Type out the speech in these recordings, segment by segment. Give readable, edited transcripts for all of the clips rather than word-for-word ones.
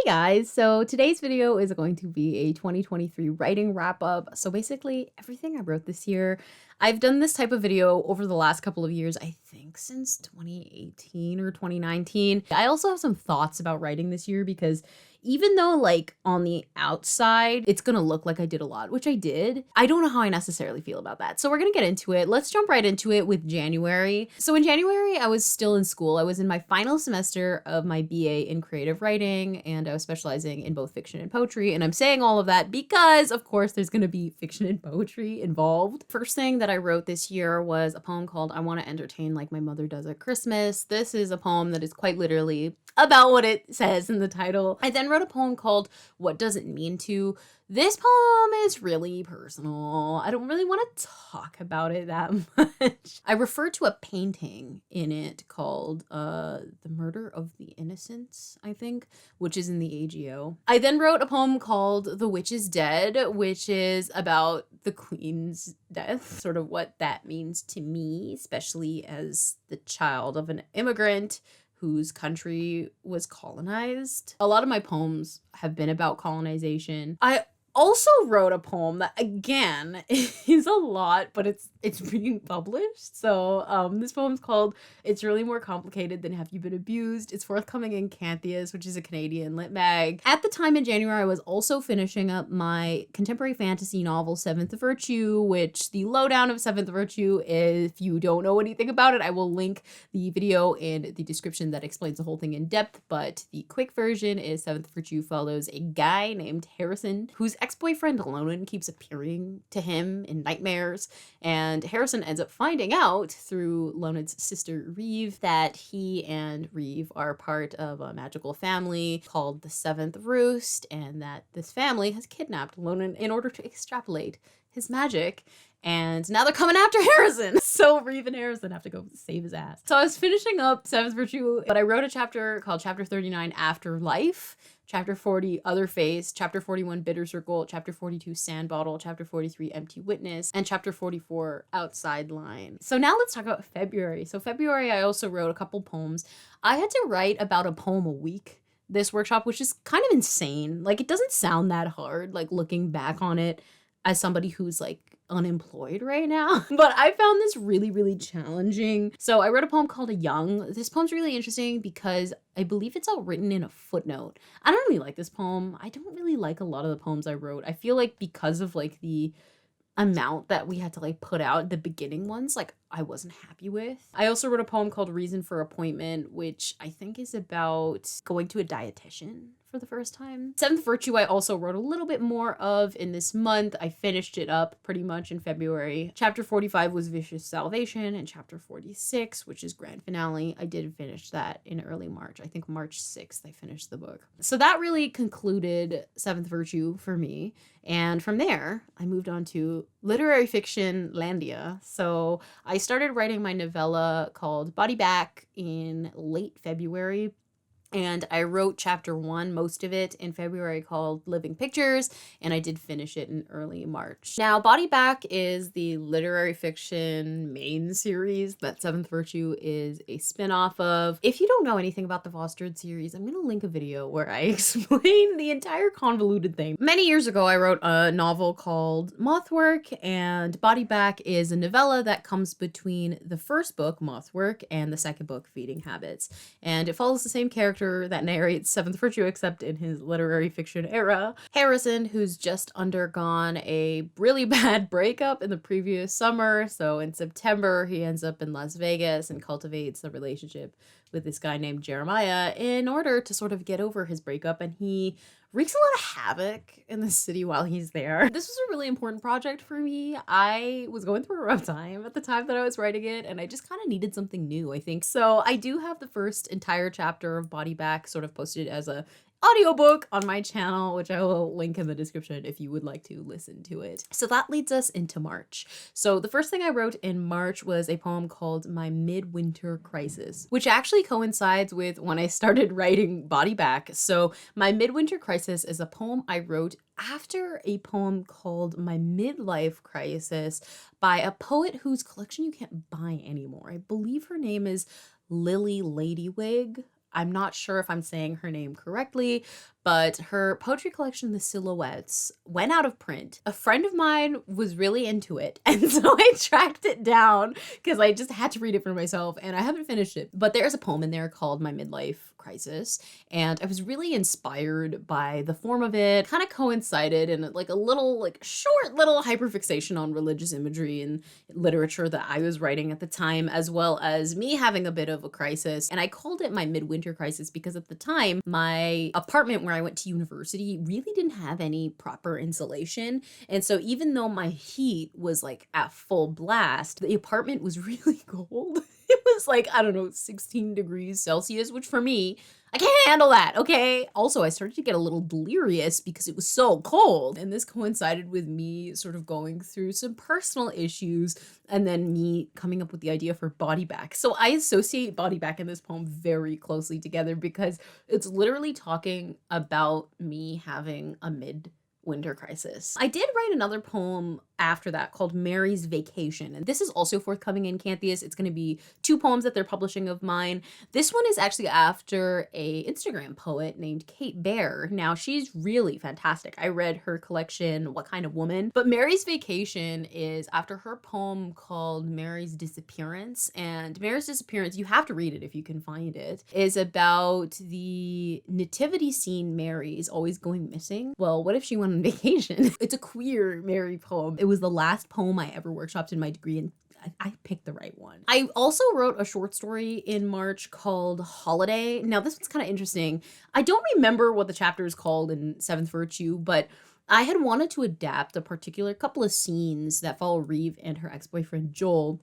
Guys, so today's video is going to be a 2023 writing wrap up. So basically everything I wrote this year. I've done this type of video over the last couple of years, I think since 2018 or 2019. I also have some thoughts about writing this year because even though like on the outside, it's gonna look like I did a lot, which I did, I don't know how I necessarily feel about that. So we're gonna get into it. Let's jump right into it with January. So in January, I was still in school. I was in my final semester of my BA in creative writing, and I was specializing in both fiction and poetry. And I'm saying all of that because, of course, there's gonna be fiction and poetry involved. First thing that I wrote this year was a poem called I Want to Entertain Like My Mother Does at Christmas. This is a poem that is quite literally about what it says in the title. I then wrote a poem called What Does It Mean To? This poem is really personal. I don't really want to talk about it that much. I refer to a painting in it called The Murder of the Innocents, I think, which is in the AGO. I then wrote a poem called The Witch is Dead, which is about the queen's death, sort of what that means to me, especially as the child of an immigrant whose country was colonized. A lot of my poems have been about colonization. I also wrote a poem that, again, is a lot, but it's being published. So this poem's called It's Really More Complicated Than Have You Been Abused. It's forthcoming in Canthias, which is a Canadian lit mag. At the time in January, I was also finishing up my contemporary fantasy novel, Seventh Virtue, which the lowdown of Seventh Virtue, if you don't know anything about it, I will link the video in the description that explains the whole thing in depth. But the quick version is Seventh Virtue follows a guy named Harrison, whose ex-boyfriend Lonan keeps appearing to him in nightmares, and Harrison ends up finding out through Lonan's sister Reeve that he and Reeve are part of a magical family called the Seventh Roost, and that this family has kidnapped Lonan in order to extrapolate his magic. And now they're coming after Harrison. So Reeve and Harrison have to go save his ass. So I was finishing up Seventh Virtue, but I wrote a chapter called Chapter 39, Afterlife, Chapter 40, Other Face, Chapter 41, Bitter Circle, Chapter 42, Sand Bottle, Chapter 43, Empty Witness, and Chapter 44, Outside Line. So now let's talk about February. So February, I also wrote a couple poems. I had to write about a poem a week this workshop, which is kind of insane. Like, it doesn't sound that hard, like looking back on it as somebody who's like unemployed right now. But I found this really, really challenging. So I wrote a poem called A Young. This poem's really interesting because I believe it's all written in a footnote. I don't really like this poem. I don't really like a lot of the poems I wrote. I feel like because of like the amount that we had to like put out, the beginning ones, like I wasn't happy with. I also wrote a poem called Reason for Appointment, which I think is about going to a dietitian for the first time. Seventh Virtue, I also wrote a little bit more of in this month. I finished it up pretty much in February. Chapter 45 was Vicious Salvation, and chapter 46, which is grand finale, I did finish that in early March. I think March 6th I finished the book. So that really concluded Seventh Virtue for me. And from there, I moved on to literary fiction landia. So I started writing my novella called Body Back in late February. And I wrote chapter 1, most of it, in February called Living Pictures, and I did finish it in early March. Now, Body Back is the literary fiction main series that Seventh Virtue is a spin-off of. If you don't know anything about the Fostered series, I'm going to link a video where I explain the entire convoluted thing. Many years ago, I wrote a novel called Mothwork, and Body Back is a novella that comes between the first book, Mothwork, and the second book, Feeding Habits. And it follows the same character that narrates Seventh Virtue, except in his literary fiction era. Harrison, who's just undergone a really bad breakup in the previous summer. So in September, he ends up in Las Vegas and cultivates a relationship with this guy named Jeremiah in order to sort of get over his breakup. And he wreaks a lot of havoc in the city while he's there. This was a really important project for me. I was going through a rough time at the time that I was writing it, and I just kind of needed something new, I think. So I do have the first entire chapter of Body Back sort of posted as a audiobook on my channel, which I will link in the description if you would like to listen to it. So that leads us into March. So the first thing I wrote in March was a poem called My Midwinter Crisis, which actually coincides with when I started writing Body Back. So My Midwinter Crisis is a poem I wrote after a poem called My Midlife Crisis by a poet whose collection you can't buy anymore. I believe her name is Lily Ladywig. I'm not sure if I'm saying her name correctly, but her poetry collection, The Silhouettes, went out of print. A friend of mine was really into it, and so I tracked it down because I just had to read it for myself, and I haven't finished it. But there's a poem in there called My Midlife Crisis, and I was really inspired by the form of it. Kind of coincided in like a little like short little hyperfixation on religious imagery and literature that I was writing at the time, as well as me having a bit of a crisis. And I called it my midwinter crisis because at the time my apartment where I went to university really didn't have any proper insulation, and so even though my heat was like at full blast, the apartment was really cold. It was like, I don't know, 16 degrees Celsius, which for me, I can't handle that, okay? Also, I started to get a little delirious because it was so cold. And this coincided with me sort of going through some personal issues and then me coming up with the idea for Body Back. So I associate Body Back and this poem very closely together because it's literally talking about me having a midwinter crisis. I did write another poem after that called Mary's Vacation, and this is also forthcoming in Cantheus. It's going to be 2 poems that they're publishing of mine. This one is actually after a Instagram poet named Kate Bear. Now, she's really fantastic. I read her collection, What Kind of Woman? But Mary's Vacation is after her poem called Mary's Disappearance, and Mary's Disappearance, you have to read it if you can find it, is about the nativity scene Mary is always going missing. Well, what if she went on vacation? It's a queer Mary poem. It was the last poem I ever workshopped in my degree, and I picked the right one. I also wrote a short story in March called Holiday. Now, this one's kind of interesting. I don't remember what the chapter is called in Seventh Virtue, but I had wanted to adapt a particular couple of scenes that follow Reeve and her ex-boyfriend Joel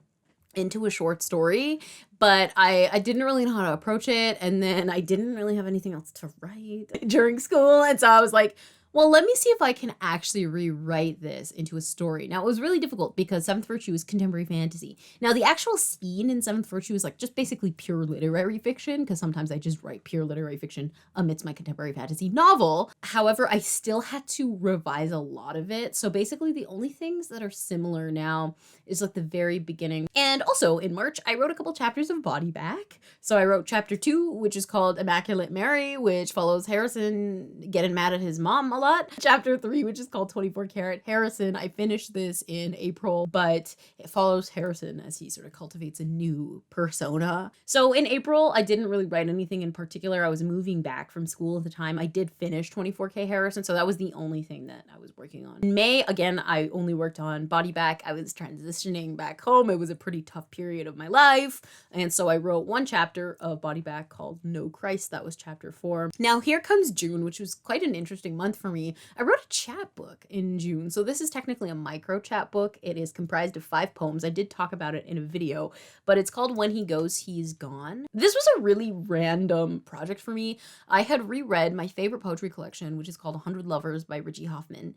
into a short story, but I didn't really know how to approach it, and then I didn't really have anything else to write during school, and so I was like, well, let me see if I can actually rewrite this into a story. Now, it was really difficult because Seventh Virtue is contemporary fantasy. Now, the actual scene in Seventh Virtue is like just basically pure literary fiction, because sometimes I just write pure literary fiction amidst my contemporary fantasy novel. However, I still had to revise a lot of it. So basically, the only things that are similar now is like the very beginning. And also in March, I wrote a couple chapters of Body Back. So I wrote chapter 2, which is called Immaculate Mary, which follows Harrison getting mad at his mom a lot. Chapter 3, which is called 24 Karat Harrison. I finished this in April, but it follows Harrison as he sort of cultivates a new persona. So in April, I didn't really write anything in particular. I was moving back from school at the time. I did finish 24K Harrison, so that was the only thing that I was working on. In May, again, I only worked on Body Back. I was transitioning back home. It was a pretty tough period of my life, and so I wrote one chapter of Body Back called No Christ. That was chapter 4. Now here comes June, which was quite an interesting month for me. I wrote a chapbook in June. So this is technically a micro chapbook. It is comprised of 5 poems. I did talk about it in a video, but it's called When He Goes, He's Gone. This was a really random project for me. I had reread my favorite poetry collection, which is called 100 Lovers by Richie Hoffman.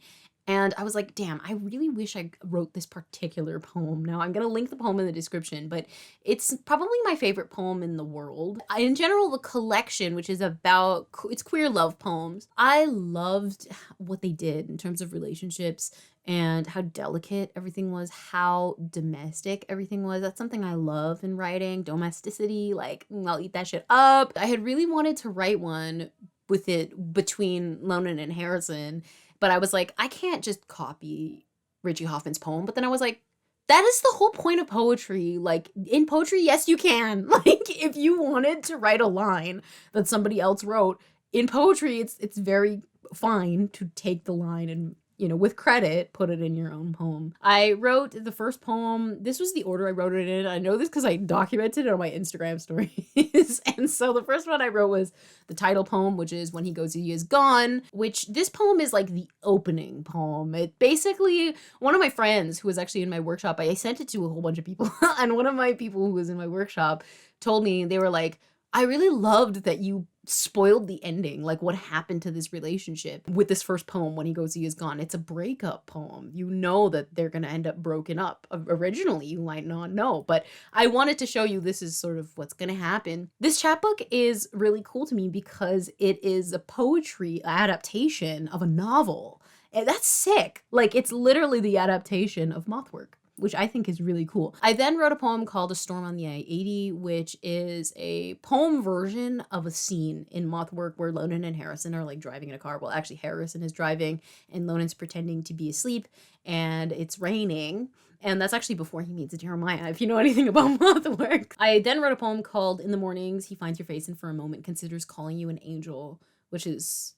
And I was like, damn, I really wish I wrote this particular poem. Now, I'm going to link the poem in the description, but it's probably my favorite poem in the world. In general, the collection, which is about, it's queer love poems, I loved what they did in terms of relationships and how delicate everything was, how domestic everything was. That's something I love in writing, domesticity, like, I'll eat that shit up. I had really wanted to write one with it between Lonan and Harrison, but I was like, I can't just copy Richie Hoffman's poem. But then I was like, that is the whole point of poetry. Like, in poetry, yes, you can. Like, if you wanted to write a line that somebody else wrote, in poetry, it's very fine to take the line and, you know, with credit, put it in your own poem. I wrote the first poem. This was the order I wrote it in. I know this because I documented it on my Instagram stories. And so the first one I wrote was the title poem, which is When He Goes, He Is Gone, which this poem is like the opening poem. It basically, one of my friends who was actually in my workshop, I sent it to a whole bunch of people. And one of my people who was in my workshop told me, they were like, I really loved that you spoiled the ending, like what happened to this relationship with this first poem, When He Goes, He Is Gone. It's a breakup poem. You know that they're going to end up broken up. Originally, you might not know, but I wanted to show you this is sort of what's going to happen. This chapbook is really cool to me because it is a poetry adaptation of a novel. And that's sick. Like, it's literally the adaptation of Mothwork. which I think is really cool. I then wrote a poem called A Storm on the I-80, which is a poem version of a scene in Mothwork where Lonan and Harrison are like driving in a car. Well, actually Harrison is driving and Lonan's pretending to be asleep and it's raining. And that's actually before he meets Jeremiah, if you know anything about Mothwork. I then wrote a poem called In the Mornings, He Finds Your Face and for a moment considers calling you an angel, which is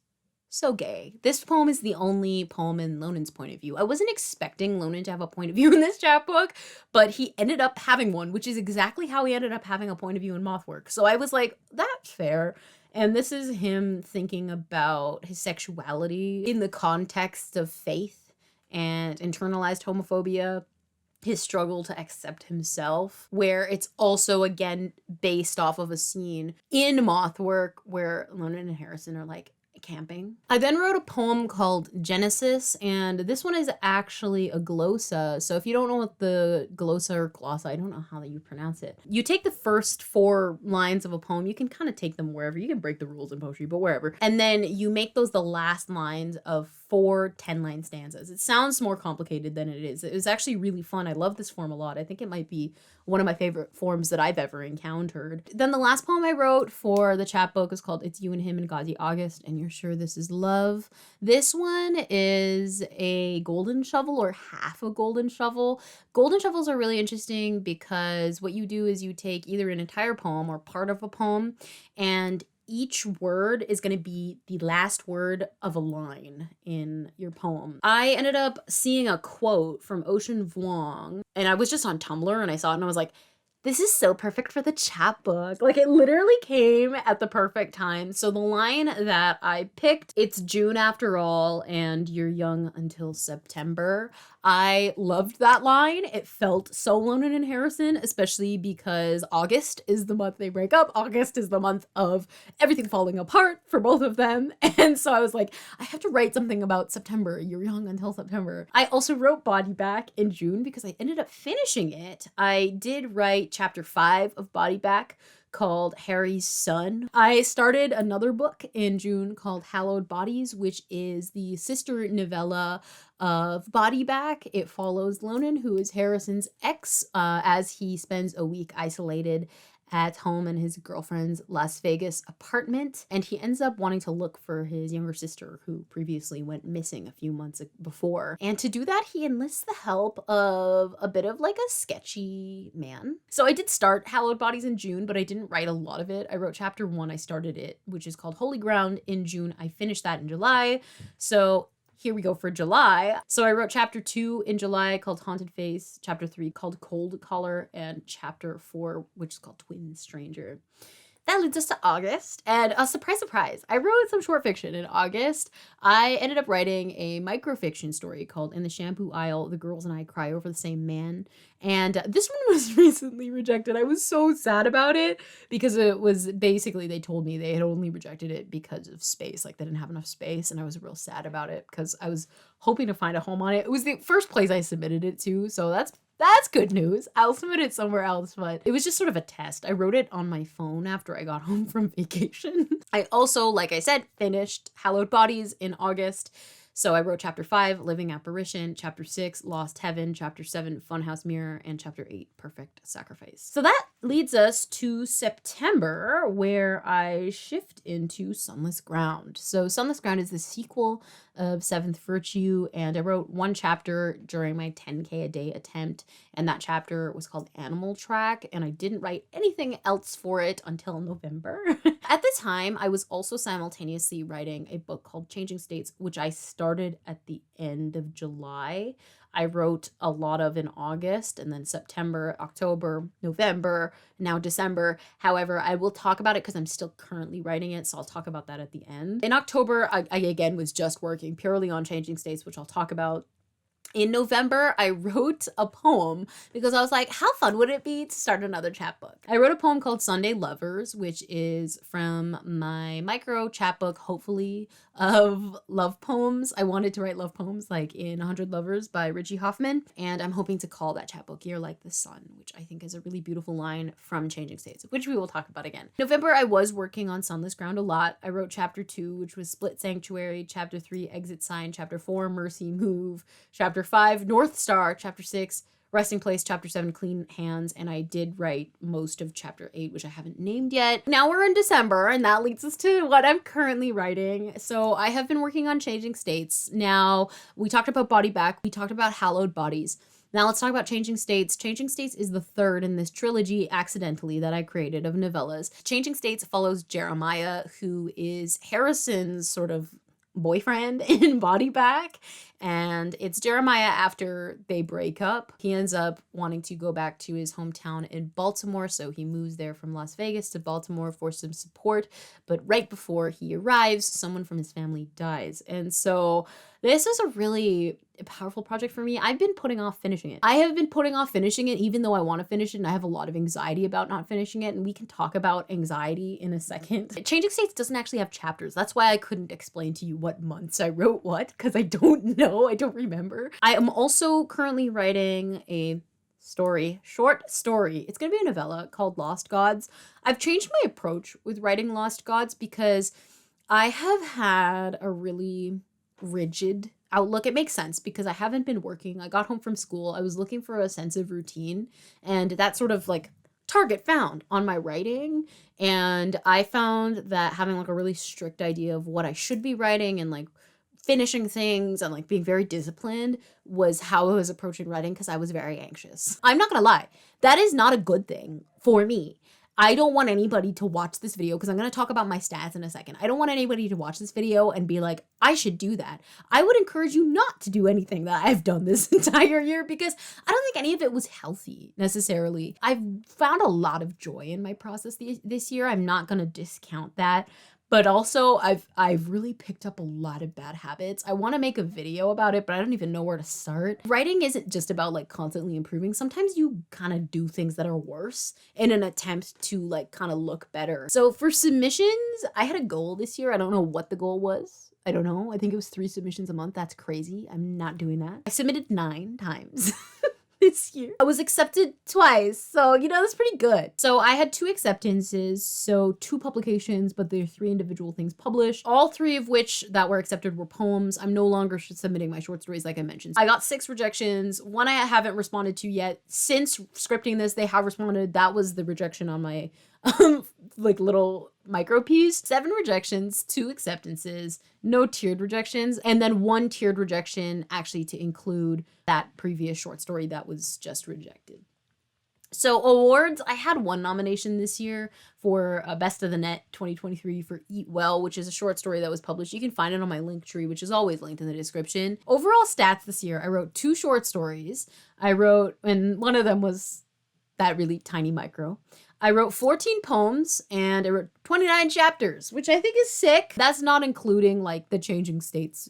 so gay. This poem is the only poem in Lonan's point of view. I wasn't expecting Lonan to have a point of view in this chapbook, but he ended up having one, which is exactly how he ended up having a point of view in Mothwork. So I was like, that's fair. And this is him thinking about his sexuality in the context of faith and internalized homophobia, his struggle to accept himself, where it's also again based off of a scene in Mothwork where Lonan and Harrison are like camping. I then wrote a poem called Genesis, and this one is actually a glossa. So if you don't know what the glossa or glossa, I don't know how you pronounce it. You take the first 4 lines of a poem, you can kind of take them wherever. You can break the rules in poetry, but wherever. And then you make those the last lines of 4 10-line stanzas. It sounds more complicated than it is. It was actually really fun. I love this form a lot. I think it might be one of my favorite forms that I've ever encountered. Then the last poem I wrote for the chapbook is called It's You and Him in Ghazi August, and You're Sure This Is Love. This one is a golden shovel or half a golden shovel. Golden shovels are really interesting because what you do is you take either an entire poem or part of a poem, and each word is going to be the last word of a line in your poem. I ended up seeing a quote from Ocean Vuong, and I was just on Tumblr and I saw it and I was like, this is so perfect for the chapbook. Like, it literally came at the perfect time. So the line that I picked, it's June after all, and you're young until September. I loved that line. It felt so Lonan and Harrison, especially because August is the month they break up. August is the month of everything falling apart for both of them. And so I was like, I have to write something about September. You're young until September. I also wrote Body Back in June because I ended up finishing it. I did write chapter 5 of Body Back called Harry's Son. I started another book in June called Hallowed Bodies, which is the sister novella of Body Back. It follows Lonan, who is Harrison's ex, as he spends a week isolated at home in his girlfriend's Las Vegas apartment, and he ends up wanting to look for his younger sister who previously went missing a few months before. And to do that, he enlists the help of a bit of like a sketchy man. So I did start Hallowed Bodies in June, but I didn't write a lot of it. I wrote chapter 1, I started it, which is called Holy Ground in June. I finished that in July. So here we go for July. So I wrote chapter 2 in July called Haunted Face, chapter 3 called Cold Collar, and chapter 4, which is called Twin Stranger. That leads us to August, and a surprise, surprise, I wrote some short fiction in August. I ended up writing a microfiction story called In the Shampoo Aisle, The Girls and I Cry Over the Same Man, and this one was recently rejected. I was so sad about it because it was basically, they told me they had only rejected it because of space, like they didn't have enough space, and I was real sad about it because I was hoping to find a home on it. It was the first place I submitted it to, so that's good news. I'll submit it somewhere else, but it was just sort of a test. I wrote it on my phone after I got home from vacation. I also, like I said, finished Hallowed Bodies in August. So I wrote chapter 5, Living Apparition, chapter 6, Lost Heaven, chapter 7, Funhouse Mirror, and chapter 8, Perfect Sacrifice. So that leads us to September, where I shift into Sunless Ground. So Sunless Ground is the sequel of Seventh Virtue, and I wrote one chapter during my 10K a day attempt, and that chapter was called Animal Track, and I didn't write anything else for it until November. At the time, I was also simultaneously writing a book called Changing States, which I started at the end of July. I wrote a lot of in August, and then September, October, November, now December. However, I will talk about it because I'm still currently writing it, so I'll talk about that at the end. In October, I again was just working purely on Changing States, which I'll talk about. In November, I wrote a poem because I was like, how fun would it be to start another chapbook? I wrote a poem called Sunday Lovers, which is from my micro chapbook, hopefully, of love poems. I wanted to write love poems like in 100 Lovers by Richie Hoffman, and I'm hoping to call that chapbook You're Like the Sun, which I think is a really beautiful line from Changing States, which we will talk about again. November, I was working on Sunless Ground a lot. I wrote chapter 2, which was Split Sanctuary, chapter 3, Exit Sign, chapter 4, Mercy Move, chapter 5, North Star, chapter 6, Resting Place, chapter 7, Clean Hands, and I did write most of chapter 8, which I haven't named yet. Now we're in December, and that leads us to what I'm currently writing. So I have been working on Changing States. Now, we talked about Body Back, we talked about Hallowed Bodies. Now let's talk about Changing States. Changing States is the third in this trilogy, accidentally, that I created of novellas. Changing States follows Jeremiah, who is Harrison's sort of boyfriend in Body Back, and it's Jeremiah after they break up. He ends up wanting to go back to his hometown in Baltimore, so he moves there from Las Vegas to Baltimore for some support, but right before he arrives, someone from his family dies. And so this is a really powerful project for me. I've been putting off finishing it. I have been putting off finishing it even though I want to finish it, and I have a lot of anxiety about not finishing it, and we can talk about anxiety in a second. Changing States doesn't actually have chapters. That's why I couldn't explain to you what months I wrote what, because I don't know. I don't remember. I am also currently writing a short story. It's going to be a novella called Lost Gods. I've changed my approach with writing Lost Gods because I have had a really rigid outlook. It makes sense because I haven't been working. I got home from school. I was looking for a sense of routine, and that sort of like target found on my writing. And I found that having like a really strict idea of what I should be writing and like finishing things and like being very disciplined was how I was approaching writing, because I was very anxious. I'm not gonna lie, that is not a good thing for me. I don't want anybody to watch this video, because I'm going to talk about my stats in a second. I don't want anybody to watch this video and be like, I should do that. I would encourage you not to do anything that I've done this entire year, because I don't think any of it was healthy necessarily. I've found a lot of joy in my process this year. I'm not going to discount that. But also, I've really picked up a lot of bad habits. I want to make a video about it, but I don't even know where to start. Writing isn't just about like constantly improving. Sometimes you kind of do things that are worse in an attempt to like kind of look better. So for submissions, I had a goal this year. I don't know what the goal was. I don't know. I think it was 3 submissions a month. That's crazy. I'm not doing that. I submitted 9 times. This year. I was accepted twice, so you know, that's pretty good. So I had 2 acceptances, so 2 publications, but there are 3 individual things published. All 3 of which that were accepted were poems. I'm no longer submitting my short stories like I mentioned. I got 6 rejections. 1 I haven't responded to yet. Since scripting this, they have responded. That was the rejection on my like little micro piece. 7 rejections, 2 acceptances, no tiered rejections, and then 1 tiered rejection actually to include that previous short story that was just rejected. So awards, I had 1 nomination this year for Best of the Net 2023 for Eat Well, which is a short story that was published. You can find it on my link tree, which is always linked in the description. Overall stats this year, I wrote 2 short stories. And one of them was that really tiny micro. I wrote 14 poems and I wrote 29 chapters, which I think is sick. That's not including like the Changing States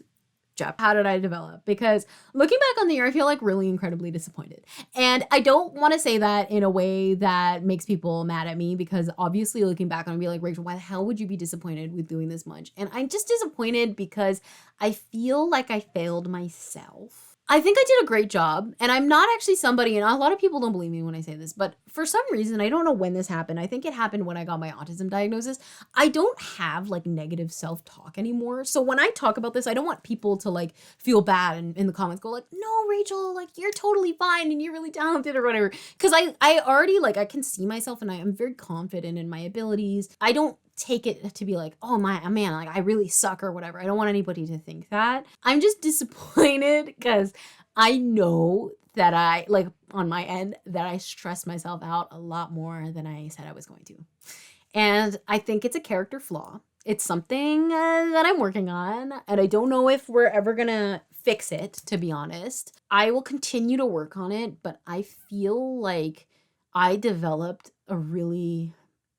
chapter. How did I develop? Because looking back on the year, I feel like really incredibly disappointed. And I don't want to say that in a way that makes people mad at me, because obviously looking back, I'm gonna be like, Rachel, why the hell would you be disappointed with doing this much? And I'm just disappointed because I feel like I failed myself. I think I did a great job, and I'm not actually somebody, and a lot of people don't believe me when I say this, but for some reason, I don't know when this happened. I think it happened when I got my autism diagnosis. I don't have like negative self-talk anymore. So when I talk about this, I don't want people to like feel bad and in the comments go like, no, Rachel, like you're totally fine and you're really talented or whatever. Cause I already like, I can see myself and I am very confident in my abilities. I don't take it to be like, oh man, like I really suck or whatever. I don't want anybody to think that. I'm just disappointed because I know that I, like on my end, that I stress myself out a lot more than I said I was going to. And I think it's a character flaw. It's something that I'm working on, and I don't know if we're ever gonna fix it, to be honest. I will continue to work on it, but I feel like I developed a really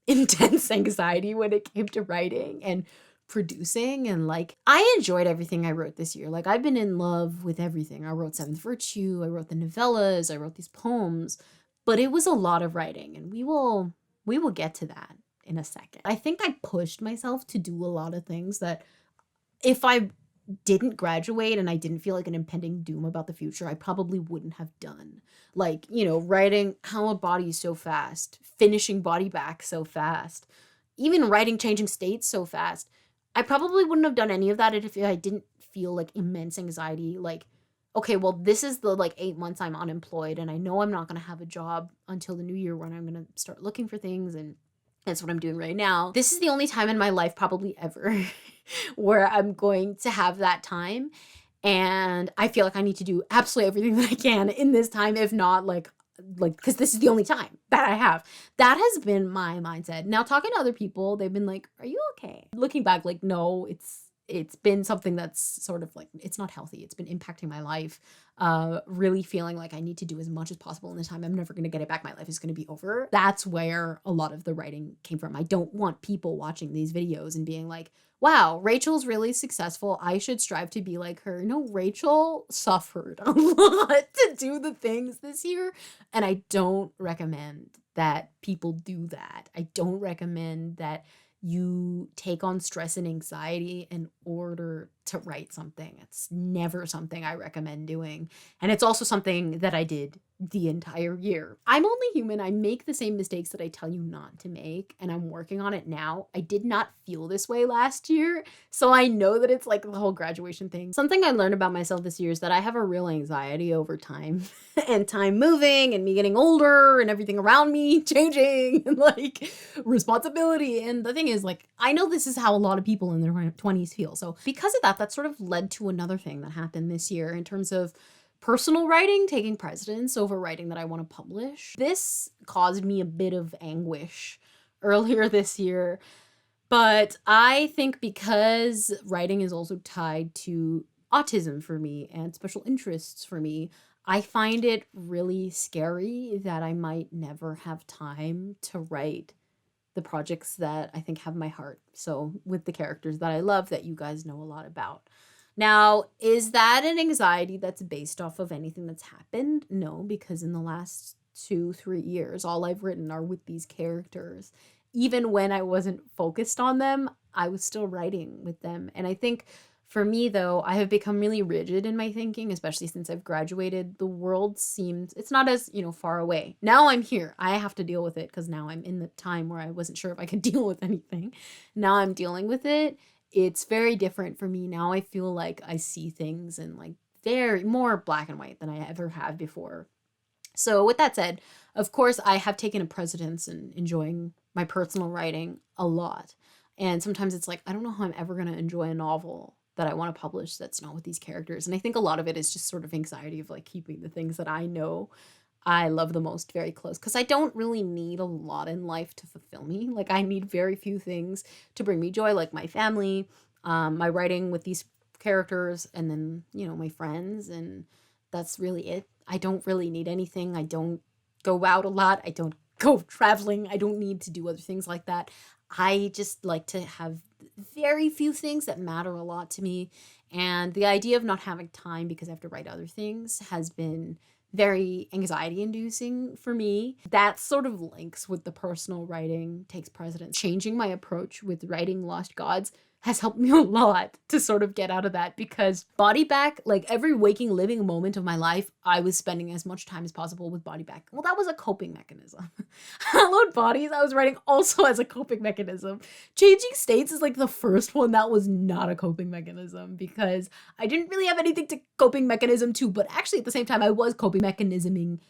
intense anxiety when it came to writing and producing, and like I enjoyed everything I wrote this year. Like I've been in love with everything. I wrote Seventh Virtue, I wrote the novellas, I wrote these poems, but it was a lot of writing, and we will get to that in a second. I think I pushed myself to do a lot of things that if I didn't graduate and I didn't feel like an impending doom about the future, I probably wouldn't have done. Like, you know, writing How a Body so fast, finishing Body Back so fast, even writing Changing States so fast. I probably wouldn't have done any of that if I didn't feel like immense anxiety. Like, okay, well, this is the like 8 months I'm unemployed, and I know I'm not going to have a job until the new year when I'm going to start looking for things. And that's what I'm doing right now. This is the only time in my life, probably ever, where I'm going to have that time. And I feel like I need to do absolutely everything that I can in this time, if not because this is the only time that I have. That has been my mindset. Now, talking to other people, they've been like, "Are you okay?" Looking back, like, no, it's been something that's sort of like, it's not healthy. It's been impacting my life. Really feeling like I need to do as much as possible in the time. I'm never going to get it back. My life is going to be over. That's where a lot of the writing came from. I don't want people watching these videos and being like, wow, Rachel's really successful, I should strive to be like her. No, Rachel suffered a lot to do the things this year, and I don't recommend that people do that. I don't recommend that you take on stress and anxiety in order to write something. It's never something I recommend doing. And it's also something that I did the entire year. I'm only human. I make the same mistakes that I tell you not to make, and I'm working on it now. I did not feel this way last year, so I know that it's like the whole graduation thing. Something I learned about myself this year is that I have a real anxiety over time and time moving and me getting older and everything around me changing and like responsibility. And the thing is, like, I know this is how a lot of people in their 20s feel. So because of that sort of led to another thing that happened this year in terms of personal writing taking precedence over writing that I want to publish. This caused me a bit of anguish earlier this year, but I think because writing is also tied to autism for me and special interests for me, I find it really scary that I might never have time to write the projects that I think have my heart. So with the characters that I love that you guys know a lot about. Now, is that an anxiety that's based off of anything that's happened? No, because in the last 2-3 years, all I've written are with these characters. Even when I wasn't focused on them, I was still writing with them. And I think for me, though, I have become really rigid in my thinking, especially since I've graduated. The world seems, it's not as, far away. Now I'm here. I have to deal with it because now I'm in the time where I wasn't sure if I could deal with anything. Now I'm dealing with it. It's very different for me now. I feel like I see things in like very more black and white than I ever have before. So with that said, of course, I have taken a precedence in enjoying my personal writing a lot. And sometimes it's like, I don't know how I'm ever going to enjoy a novel that I want to publish that's not with these characters. And I think a lot of it is just sort of anxiety of like keeping the things that I know I love the most very close, because I don't really need a lot in life to fulfill me. Like, I need very few things to bring me joy, like my family, my writing with these characters, and then, my friends, and that's really it. I don't really need anything. I don't go out a lot. I don't go traveling. I don't need to do other things like that. I just like to have very few things that matter a lot to me. And the idea of not having time because I have to write other things has been very anxiety inducing for me. That sort of links with the personal writing takes precedence. Changing my approach with writing Lost Gods has helped me a lot to sort of get out of that, because Body Back, like every waking living moment of my life, I was spending as much time as possible with Body Back. Well, that was a coping mechanism. Hallowed Bodies, I was writing also as a coping mechanism. Changing States is like the first one that was not a coping mechanism, because I didn't really have anything to coping mechanism to, but actually at the same time I was coping mechanisming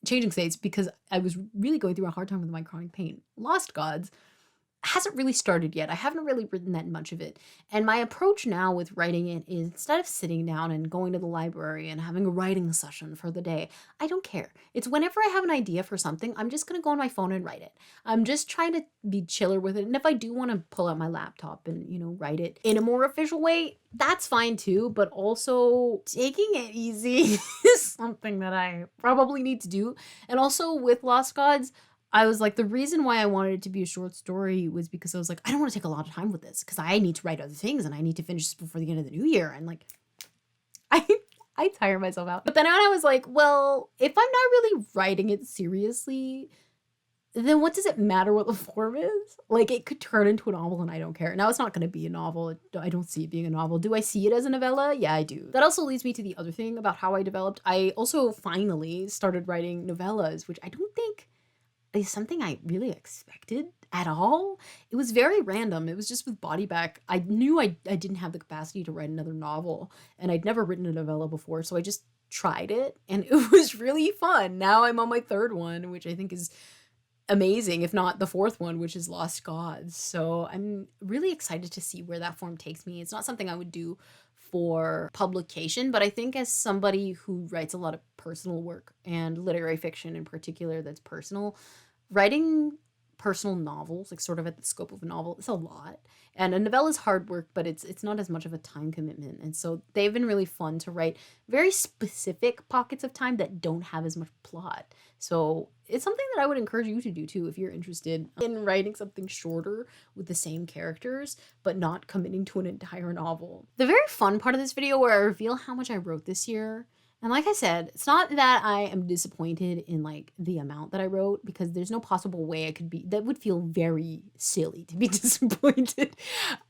Changing States because I was really going through a hard time with my chronic pain. Lost Gods hasn't really started yet. I haven't really written that much of it. And my approach now with writing it is, instead of sitting down and going to the library and having a writing session for the day, I don't care. It's whenever I have an idea for something, I'm just going to go on my phone and write it. I'm just trying to be chiller with it. And if I do want to pull out my laptop and, write it in a more official way, that's fine too. But also taking it easy is something that I probably need to do. And also with Lost Gods, I was like, the reason why I wanted it to be a short story was because I was like, I don't want to take a lot of time with this because I need to write other things and I need to finish this before the end of the new year. And like, I tire myself out. But then I was like, well, if I'm not really writing it seriously, then what does it matter what the form is? Like, it could turn into a novel and I don't care. Now, it's not going to be a novel. I don't see it being a novel. Do I see it as a novella? Yeah, I do. That also leads me to the other thing about how I developed. I also finally started writing novellas, which I don't think is something I really expected at all. It was very random. It was just with Body Back. I knew I didn't have the capacity to write another novel, and I'd never written a novella before, so I just tried it, and it was really fun. Now I'm on my third one, which I think is amazing, if not the fourth one, which is Lost Gods. So I'm really excited to see where that form takes me. It's not something I would do for publication, but I think as somebody who writes a lot of personal work and literary fiction in particular that's personal, writing personal novels, like sort of at the scope of a novel, is a lot. And a novella is hard work, but it's not as much of a time commitment. And so they've been really fun to write very specific pockets of time that don't have as much plot. So it's something that I would encourage you to do too if you're interested in writing something shorter with the same characters, but not committing to an entire novel. The very fun part of this video where I reveal how much I wrote this year. And like I said, it's not that I am disappointed in like the amount that I wrote, because there's no possible way I could be, that would feel very silly to be disappointed.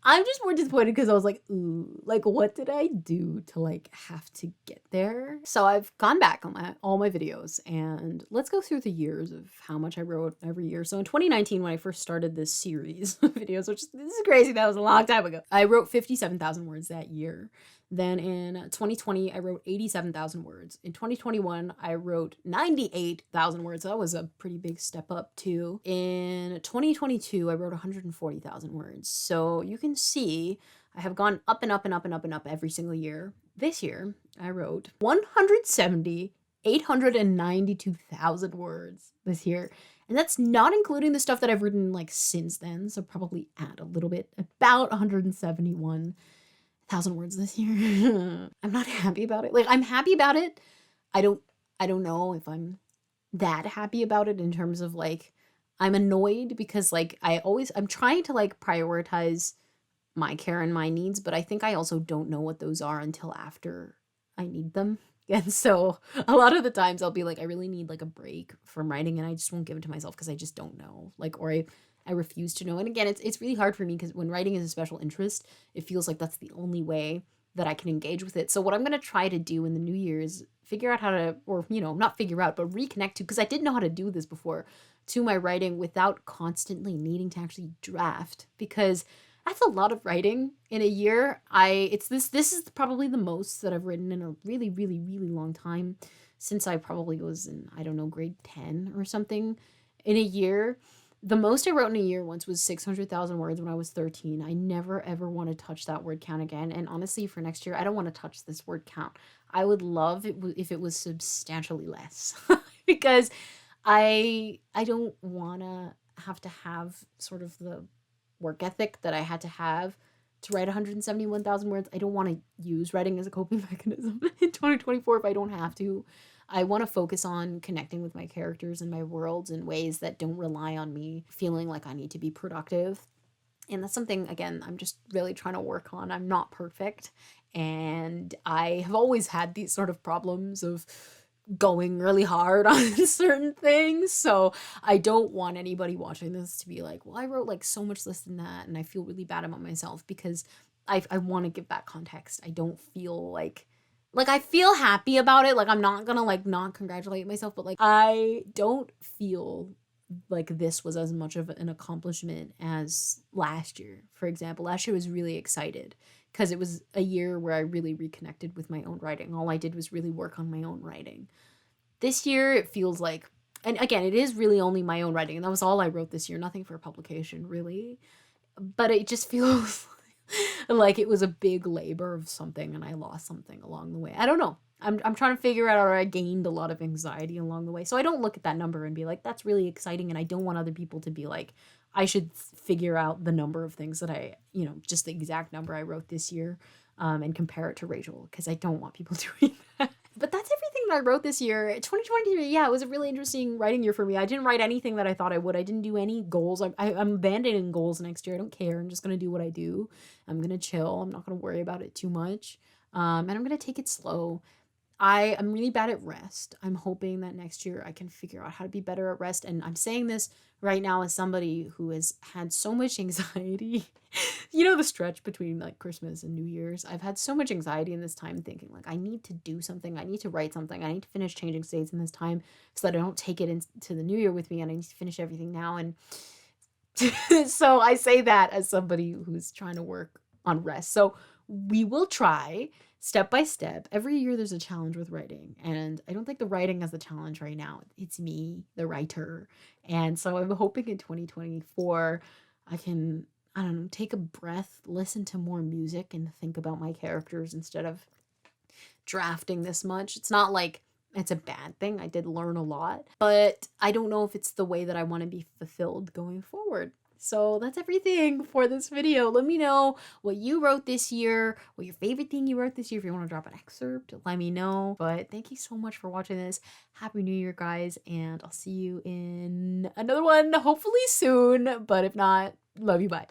I'm just more disappointed because I was like, ooh, like what did I do to like have to get there? So I've gone back on all my videos, and let's go through the years of how much I wrote every year. So in 2019, when I first started this series of videos, which this is crazy, that was a long time ago, I wrote 57,000 words that year. Then in 2020, I wrote 87,000 words. In 2021, I wrote 98,000 words. So that was a pretty big step up too. In 2022, I wrote 140,000 words. So you can see I have gone up and up and up and up and up every single year. This year, I wrote 892,000 words this year. And that's not including the stuff that I've written like since then. So probably add a little bit, about 171,000 words this year. I'm not happy about it. Like, I'm happy about it. I don't know if I'm that happy about it in terms of like, I'm annoyed because like I'm trying to like prioritize my care and my needs, but I think I also don't know what those are until after I need them. And so a lot of the times I'll be like, I really need like a break from writing, and I just won't give it to myself because I just don't know. Like, or I refuse to know. And again, it's really hard for me because when writing is a special interest, it feels like that's the only way that I can engage with it. So what I'm going to try to do in the new year is figure out how to, or, you know, not figure out, but reconnect to, because I didn't know how to do this before, to my writing without constantly needing to actually draft, because that's a lot of writing in a year. This is probably the most that I've written in a really, really, really long time, since I probably was in, I don't know, grade 10 or something. In a year, the most I wrote in a year once was 600,000 words when I was 13. I never ever want to touch that word count again. And honestly, for next year, I don't want to touch this word count. I would love it if it was substantially less, because I don't want to have sort of the work ethic that I had to have to write 171,000 words. I don't want to use writing as a coping mechanism in 2024 if I don't have to. I want to focus on connecting with my characters and my worlds in ways that don't rely on me feeling like I need to be productive. And that's something, again, I'm just really trying to work on. I'm not perfect. And I have always had these sort of problems of going really hard on certain things. So I don't want anybody watching this to be like, well, I wrote like so much less than that, and I feel really bad about myself, because I want to give that context. I don't feel like I feel happy about it. Like, I'm not gonna like not congratulate myself, but like I don't feel like this was as much of an accomplishment as last year. For example, last year was really excited because it was a year where I really reconnected with my own writing. All I did was really work on my own writing. This year, it feels like, and again, it is really only my own writing, and that was all I wrote this year, nothing for publication, really. But it just feels like it was a big labor of something, and I lost something along the way. I don't know. I'm trying to figure out, or I gained a lot of anxiety along the way. So I don't look at that number and be like, that's really exciting, and I don't want other people to be like, I should figure out the number of things that I, just the exact number I wrote this year, and compare it to Rachel, because I don't want people doing that. But that's everything that I wrote this year. 2023, yeah, it was a really interesting writing year for me. I didn't write anything that I thought I would. I didn't do any goals. I'm abandoning goals next year. I don't care. I'm just going to do what I do. I'm going to chill. I'm not going to worry about it too much. And I'm going to take it slow. I am really bad at rest. I'm hoping that next year I can figure out how to be better at rest. And I'm saying this right now as somebody who has had so much anxiety. You know, the stretch between like Christmas and New Year's. I've had so much anxiety in this time thinking like I need to do something. I need to write something. I need to finish changing states in this time so that I don't take it into the new year with me, and I need to finish everything now. And so I say that as somebody who's trying to work on rest. So we will try step by step. Every year there's a challenge with writing, and I don't think the writing is the challenge right now. It's me, the writer. And so I'm hoping in 2024 I can, I don't know, take a breath, listen to more music, and think about my characters instead of drafting this much. It's not like it's a bad thing. I did learn a lot, but I don't know if it's the way that I want to be fulfilled going forward. So that's everything for this video. Let me know what you wrote this year, what your favorite thing you wrote this year. If you want to drop an excerpt, let me know. But thank you so much for watching this. Happy New Year, guys, and I'll see you in another one, hopefully soon. But if not, love you, bye.